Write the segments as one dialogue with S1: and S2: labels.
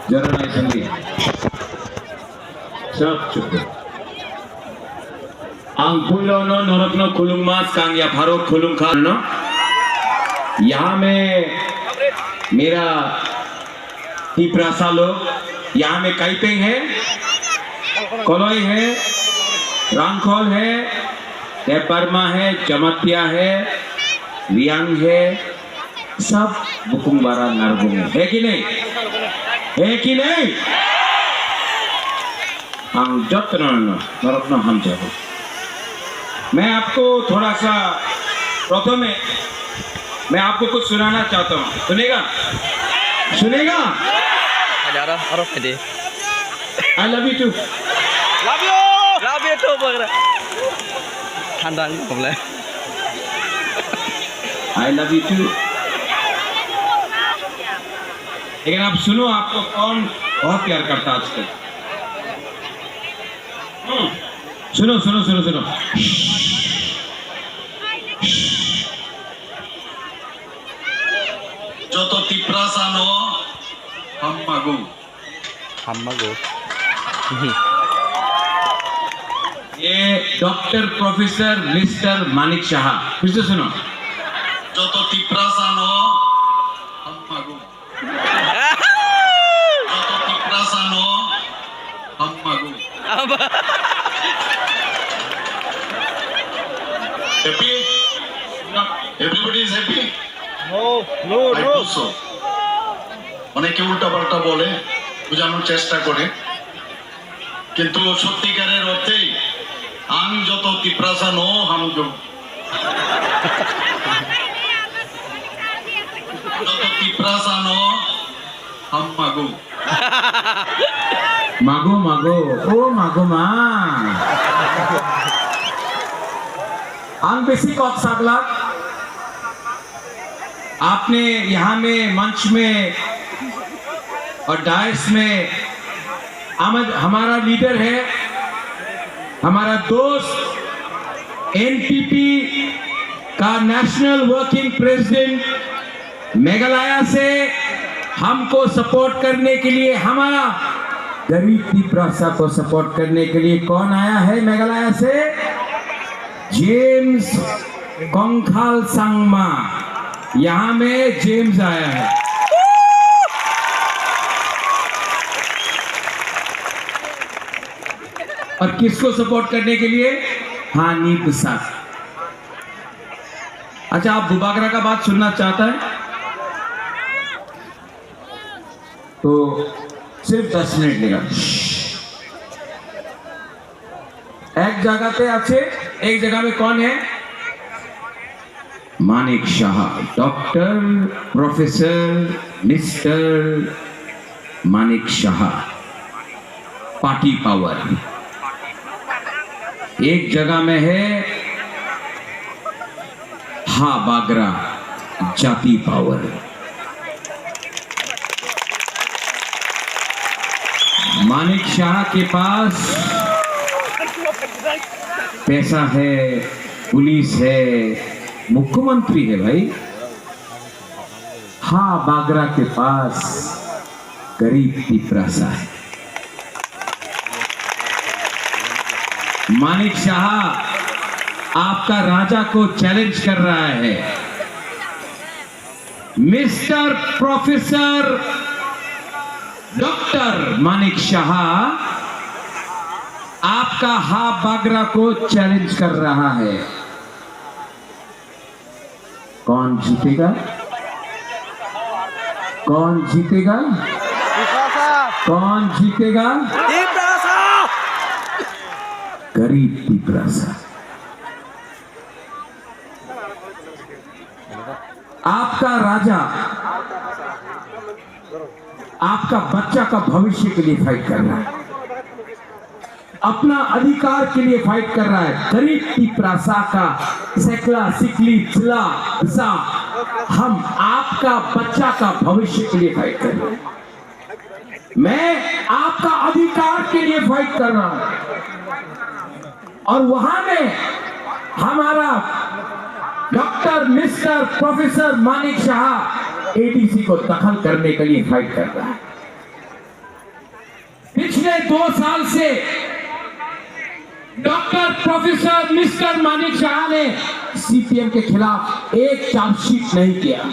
S1: जरा नहीं सुनिए, सब चुप। आंगपुलो नो नरकनो खुलुंग मास कांग या फारो खुलुंग खान नो। यहाँ में मेरा तिप्रासा लोग, यहाँ में काइपेंग है, कोलोई है, रांगखोल है, तेपरमा है, चमत्या है, रियांग है, सब बुकुंग बारा नरगुंग है कि नहीं? है कि नहीं? हम जत्न नरकनो हम जाओ। मैं आपको थोड़ा सा प्रथम में मैं आपको कुछ सुनाना चाहता हूँ। सुनेगा? सुनेगा? I love you too.
S2: Love you. Love you too. Tandang boleh.
S1: I love you too. लेकिन आप सुनो, आपको कौन बहुत प्यार करता है आजकल? सुनो सुनो सुनो सुनो। जो तो तिप्रासानो हममागो।
S2: Hammago.
S1: ये doctor professor mister Manik Shah. फिर से सुनो। जो तो तिप्रासानो हममागो। जो तो तिप्रासानो हममागो। Happy? Everybody is happy?
S2: No, no,
S1: I
S2: no.
S1: do so. অনেকে উল্টাপাল্টা বলে, বোঝানোর চেষ্টা করে, কিন্তু সত্যিকারের অর্থেই আং যত তিপ্রাসানো হামগো। যত তিপ্রাসানো হামমাগো। मागो मागो, ओ मागो मा। आंग बेसी कौत सागला। आपने यहाँ में मंच में और डायस में हमारा लीडर है, हमारा दोस्त एनपीपी का नेशनल वर्किंग प्रेसिडेंट मेघालय से हमको सपोर्ट करने के लिए, हमारा गरीब तिप्रासा को सपोर्ट करने के लिए कौन आया है मेघालय से? जेम्स कोंखाल संगमा। यहाँ में जेम्स आया है। और किसको सपोर्ट करने के लिए? हानि प्रसाद। अच्छा, आप बुबागरा का बात सुनना चाहता है तो सिर्फ 10 मिनट लेगा। एक जगह पे अच्छे, एक जगह में कौन है? Manik Shah, doctor professor mister Manik Shah, party power. एक जगह में है हा बागरा, जाति पावर। मानिक शाह के पास पैसा है, पुलिस है, मुख्यमंत्री है भाई। हाँ, बागरा के पास गरीब तिप्रासा है। मानिक शाह आपका राजा को चैलेंज कर रहा है। Mister professor doctor Manik Shah आपका हा बागरा को चैलेंज कर रहा है। कौन जीतेगा? कौन जीतेगा? कौन जीतेगा? गरीब तिप्रासा। आपका राजा आपका बच्चा का भविष्य के लिए फाइट कर रहा है, अपना अधिकार के लिए फाइट कर रहा है। गरीब तिप्रासा का सेकला सिकली चिला सा, हम आपका बच्चा का भविष्य के लिए फाइट कर रहे हैं। मैं आपका अधिकार के लिए फाइट कर रहा हूं। और वहां में हमारा doctor mister mister professor Manik Shah ADC को दखल करने के लिए फाइट कर रहा है। पिछले 2 साल से doctor professor mister Manik Shah ने सीपीएम के खिलाफ एक चार्जशीट नहीं किया,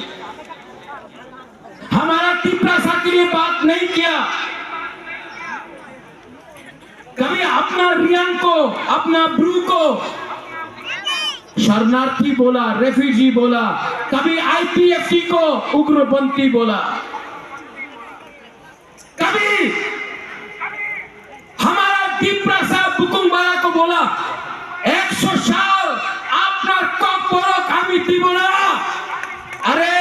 S1: हमारा तिपरासा के लिए बात नहीं किया, कभी अपना रियांग को, अपना ब्रू को शरणार्थी बोला, रेफ्यूजी बोला, कभी आईपीएफटी को उग्रपंथी बोला, कभी हमारा तिपरासा बुकुंगबारा को बोला 100 साल अपना कप बोलो कामिटी बोला। अरे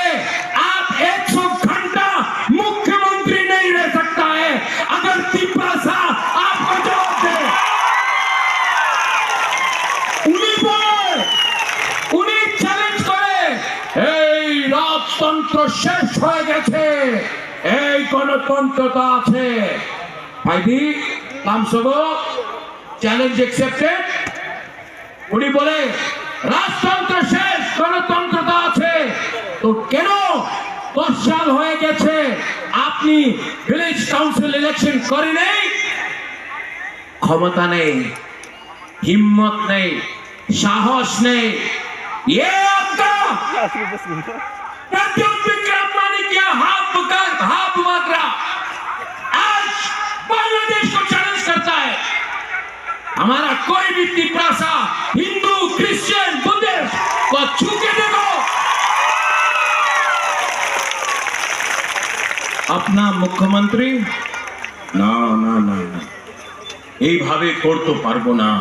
S1: आप 100 घंटा मुख्यमंत्री नहीं रह सकता है अगर तिपरासा आपको जवाब दे। उन्हीं बोले, उन्हीं চ্যালেঞ্জ করে এই রাজতন্ত্র শেষ হয়ে গেছে, এই গণতন্ত্রতা আছে। ভাইদি কামসগো চ্যালেঞ্জ অ্যাকসেপ্টেড। উনি বলে রাজতন্ত্র শেষ, গণতন্ত্রতা আছে। তো কেন 10 সাল হয়ে গেছে আপনি ভিলেজ কাউন্সিল ইলেকশন করেন নাই? ক্ষমতা নেই, হিম্মত নেই, সাহস নেই। ये आपका प्रद्युम्न विक्रम मानिक या हाफ बकरा आज बांग्लादेश को चैलेंज करता है। हमारा कोई भी तिपरासा हिंदू, क्रिश्चियन, बुद्धिस्ट को छू के देखो। अपना मुख्यमंत्री ना ना ना এইভাবে করতে পারবো না।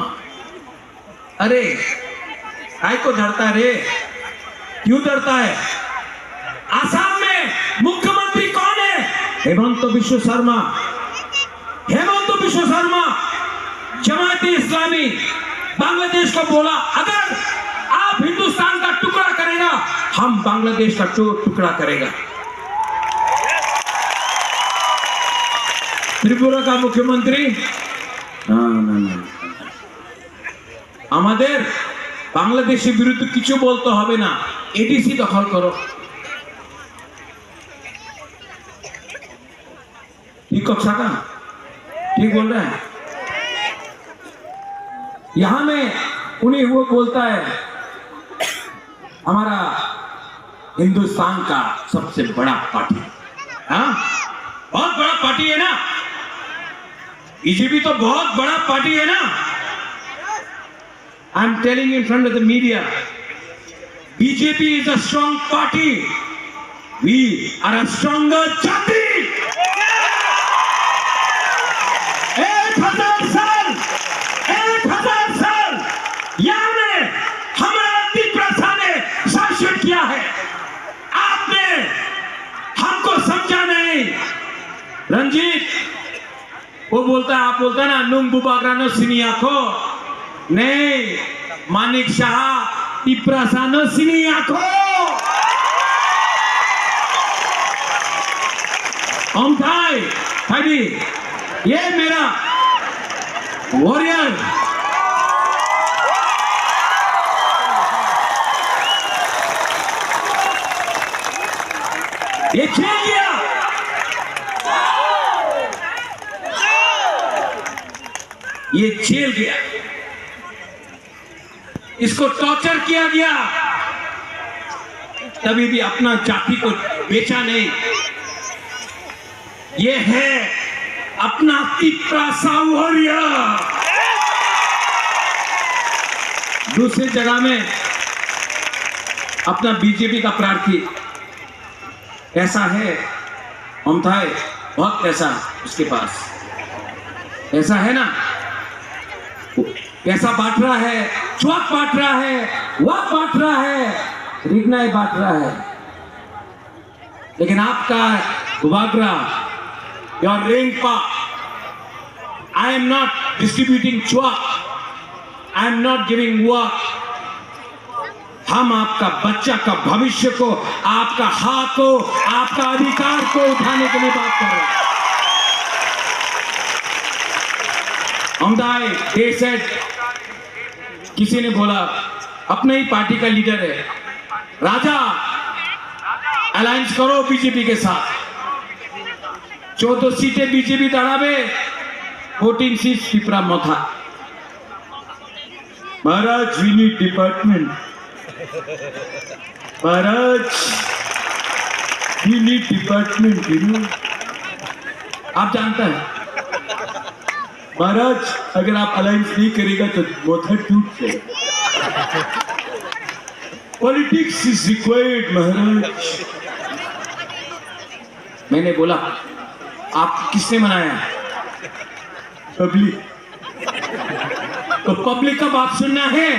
S1: अरे काय को डरता रे, क्यों डरता है? आसाम में मुख्यमंत्री कौन है? हेमंत बिश्व शर्मा। हेमंत बिश्व शर्मा जमात इस्लामी बांग्लादेश को बोला अगर आप हिंदुस्तान का टुकड़ा करेगा हम बांग्लादेश का टुकड़ा करेगा। त्रिपुरा का मुख्यमंत्री ना ना ना আমাদের বাংলাদেশের বিরুদ্ধে কিছু বলতে হবে না, এডিসি দখল করো। ठीक कक्षा का ठीक बोल रहे हैं। यहां में उन्हें वो बोलता है हमारा हिंदुस्तान का सबसे बड़ा पार्टी, हाँ बहुत बड़ा पार्टी है ना, बीजेपी तो बहुत बड़ा पार्टी है ना। I'm telling you in front of the media, BJP is a strong party. We are a stronger jati. 1000 साल यहाँ में हमारा तिपरासा ने शासन किया है, आपने हमको समझा नहीं। रंजीत वो बोलता है, आप बोलता है ना नुंग बुबागरा नो सिनिया को नहीं, मानिक शाह तिपरासा नो सिनिया को। ओमथाई भाई ये मेरा वॉरियर ये खेल गया, ये जेल गया, इसको टॉर्चर किया गया, तभी भी अपना जाति को बेचा नहीं। ये है अपना तिपरासा वॉरियर। दूसरी जगह में अपना बीजेपी का प्रार्थी ऐसा है, ओमथाई बहुत पैसा उसके पास, ऐसा है ना, पैसा बांट रहा है, चौक बांट रहा है, वक बांट रहा है, रिगनाई बांट रहा है। लेकिन आपका गुबागरा, योर रेंगपा, आई एम नॉट डिस्ट्रीब्यूटिंग चौक, I am not giving work. हम आपका बच्चा का भविष्य को, आपका हक को, आपका अधिकार को उठाने के लिए बात कर रहे हैं। ओमथाई दे सेड, किसी ने बोला अपने ही पार्टी का लीडर है, राजा अलायंस करो बीजेपी के साथ 14 सीटें बीजेपी दाड़ावे 14 सीट्स पिपरा मोथा महाराज वी नीड डिपार्टमेंट महाराज वी नीड डिपार्टमेंट आप जानते हैं महाराज अगर आप अलायंस नहीं करेगा तो मोथा टूट जाएगा पॉलिटिक्स इज रिक्वायर्ड महाराज मैंने बोला आप किसने मनाया पब्लिक तो पब्लिक का बात सुनना है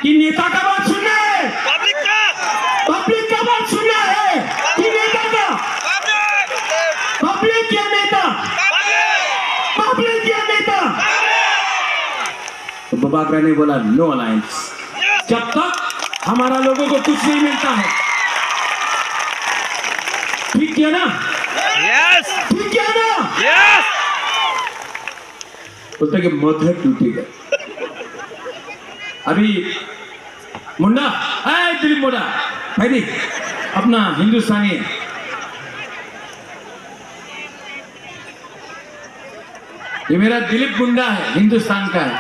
S1: कि नेता का बात सुनना है पब्लिक का बात सुनना है कि नेता का पब्लिक या नेता पब्लिक या नेता तो बबाकरा ने बोला नो अलायंस जब तक हमारा लोगों को कुछ नहीं मिलता है ठीक किया ना
S2: यस
S1: ठीक किया ना
S2: यस
S1: बोलते कि मथा टूटेगा अभी मुंडा दिलीप मुंडा भाई दी अपना हिंदुस्तानी है ये मेरा दिलीप मुंडा है हिंदुस्तान का है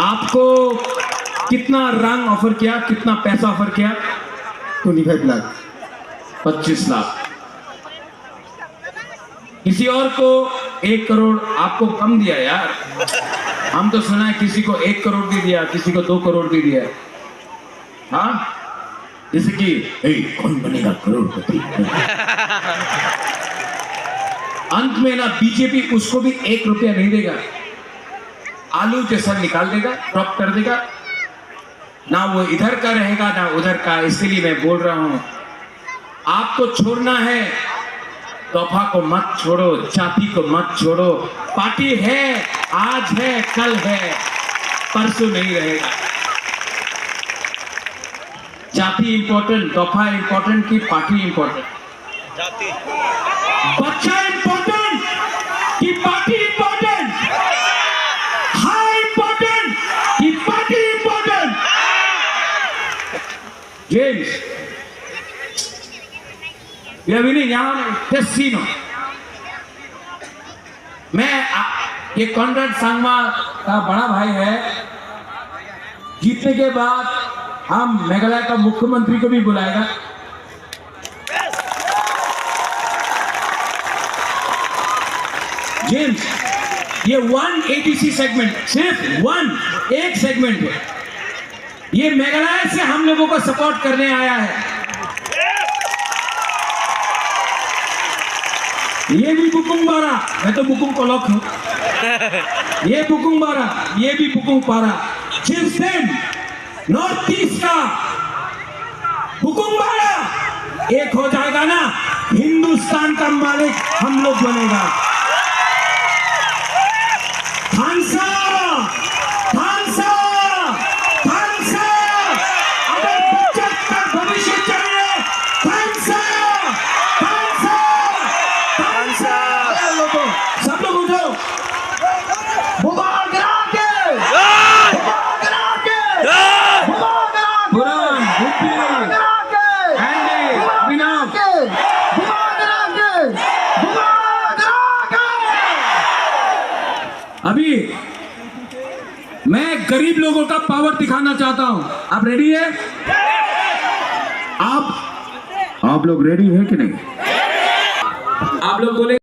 S1: आपको कितना रंग ऑफर किया कितना पैसा ऑफर किया 25 लाख 25 लाख किसी और को 1 करोड़ आपको कम दिया यार हम तो सुना है किसी को 1 करोड़ भी दिया किसी को 2 करोड़ भी दिया हाँ जैसे कि कौन बनेगा करोड़पति अंत में ना बीजेपी उसको भी 1 रुपया नहीं देगा आलू जैसा निकाल देगा ड्रॉप कर देगा ना वो इधर का रहेगा ना उधर का इसलिए मैं बोल रहा हूं आपको छोड़ना है तोहफा को मत छोड़ो जाति को मत छोड़ो पार्टी है आज है कल है परसों नहीं रहेगा जाति इंपॉर्टेंट तोहफा इंपॉर्टेंट की पार्टी इंपॉर्टेंट
S2: जाति
S1: बच्चा इंपॉर्टेंट की पार्टी इंपॉर्टेंट हाई इंपॉर्टेंट की पार्टी इंपॉर्टेंट जेम्स ये अभी नहीं यहाँ सीनो मैं ये कॉन्ट्रैक्ट सांगमा का बड़ा भाई है जीतने के बाद हम मेघालय का मुख्यमंत्री को भी बुलाएगा जेम्स ये 180C सेगमेंट सिर्फ एक सेगमेंट है ये मेघालय से हम लोगों को सपोर्ट करने आया है ये भी बुकुंग बारा मैं तो बुकुंग कोलक हूं ये बुकुंग बारा ये भी बुकुंग पारा जिस दिन नॉर्थ ईस्ट का बुकुंग बारा एक हो जाएगा ना हिंदुस्तान का मालिक हम लोग बनेगा खानसा खानसा खानसा अगर बचत का भविष्य चाहिए खानसा खानसा खानसा लोगों सब लोग उठो बुबागरा के बुबागरा के बुबागरा बुरान भूपी एंडी विनाव बुबागरा के बुबागरा के अभी मैं गरीब लोगों का पावर दिखाना चाहता हूं आप रेडी है आप लोग रेडी है कि नहीं आप लोग बोले